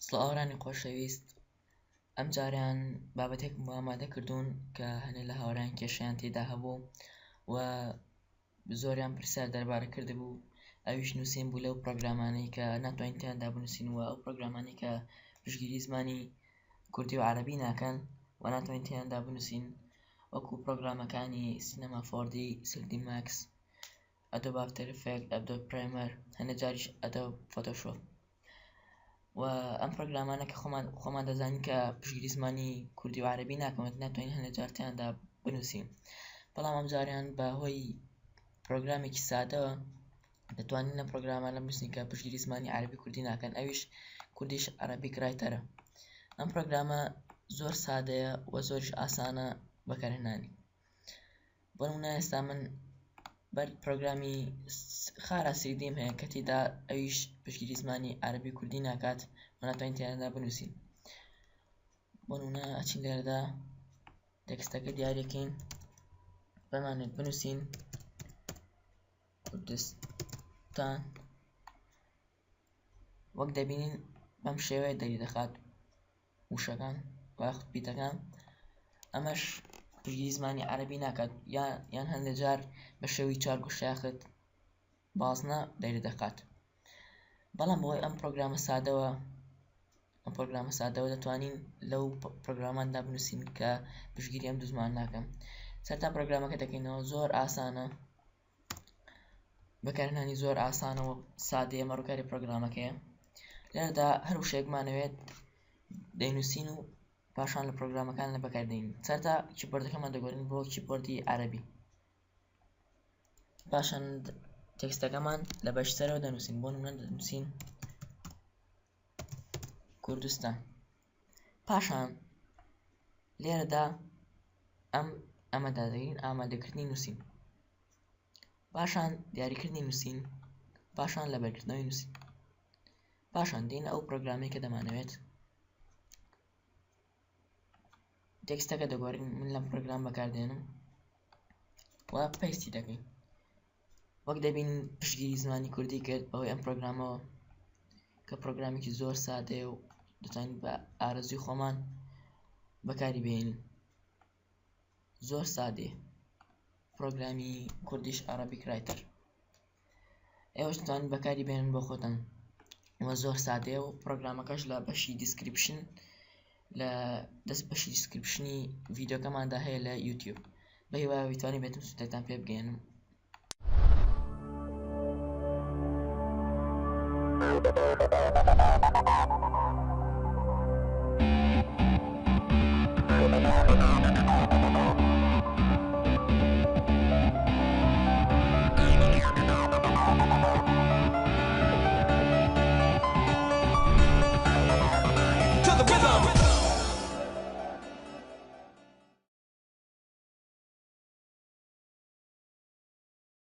سڵاوەڕانی خۆشەویست، ئەم جاریان بابەتێکم بۆ ئامادە کردوون کە هەنێ لە هاوڕێیان کێشەیان تێدا هەبوو و زۆریان پرسیار دەربارە کردبوو ئەویش نووسین بوو لەو پرۆگرامانەی کە ناتوانین تیاندا بنووسین و ئەو پرۆگرامانەی کە پشتگیری زمانی کوردی و عەرەبی ناکەن و ناتوانین تیاندا بنووسین، وەکو پرۆگرامەکانی سینەما 4D، 3D Max، ئەدۆب ئافتەر ئیفێکت، ئەدۆب پرایمەر، هەندێ جاریش ئەدۆب فۆتۆشۆپ. و ئەم پرۆگرامانە کە خۆمان دەزانین کە پشتگیری زمانی کوردی و عەرەبی ناکەن، ناتوانین هەندێک جار تیاندا بنووسین، بەڵام ئەم جاریان بەهۆی پرۆگرامێکی سادەوە دەتوانین لەم پرۆگرامانە بنووسین کە پشتگیری زمانی عەرەبی کوردی ناکەن، ئەویش کوردیش عەرەبیک رایتەرە. ئەم پرۆگرامە زۆر سادەیە و زۆریش ئاسانە بەکارهێنانی. بۆ نمونە ئێستا من پرۆگرامی خارا 3Dم هەیە کە تێدا ئەویش پشتگیری زمانی عەرەبی کوردی ناکات و ناتوانین تیاندا بنووسین. بۆ نمونە ئەچین لێرەدا تێکستەکە دیاریەکەین، بمانێت بنووسین کوردستان، وەک دەبینین بەم شێوەیە دەری دەخات وشەکان یاخود بیتەکان، ئەمەش پشتگیری زمانی عەرەبی ناکات یان هەندێک جار بە شێوەی چارگۆشە یاخود بازنە دەری دەخات. بەڵام بۆی ئەم پرۆگرامە سادەوە دەتوانین لەو پرۆگراماندا بنووسین کە پشتگیری ئەم دوو زمان ناکەن. سەرەتا پرۆگرامەکە دەکەینەوە، زۆر ئاسانە بەکارهێنانی، زۆر ئاسانە و سادەیە، ئەمە پرۆگرامەکەیە. لێرەدا هەر وشەیەکمانەوێت دەینووسین و پاشان لە پرۆگرامەکان بەکاردێنین. سەرەتا کیبۆردەکەمان دەگۆڕین بۆ کیبۆردی عەرەبی، پاشان تێکستەکەمان لە بەشسەرەوە دەنووسین، بۆ نمونە دەنووسین کوردستان، پاشان لێرەدا ئەمەدا دەگەین ئامادەکردنی نووسین، پاشان دیاریکردنی نووسین، پاشان لەبەرکردنەوەی نووسین، پاشان دێینە ئەو پرۆگرامەی کە دەمانەوێت، تێکستەکە دەگۆڕین، من لەم پرۆگرام بەکاردێنم و پەیستی دەکەین. وەک دەبینین پشتگیری زمانی کوردی کرد بەهۆی ئەم پرۆگرامەوە کە پرۆگرامێکی زۆر سادەیە و دەتوانین بە ئارەزووی خۆمان بەکاری بهێنین. زۆر سادەیە پرۆگرامی کوردیش عەرەبیک رایتەر، ئێوەش دەتوانین بەکاری بهێنن بۆ خۆتان و زۆر سادەیە و پرۆگرامەکەش لە بەشی دیسکریپشن بەشی دیسکریپشنی ڤیدیۆکەماندا هەیە لە یوتیوب، بەهیوایە بیتوانین بێتم سوودەتان پێ بگەێنم.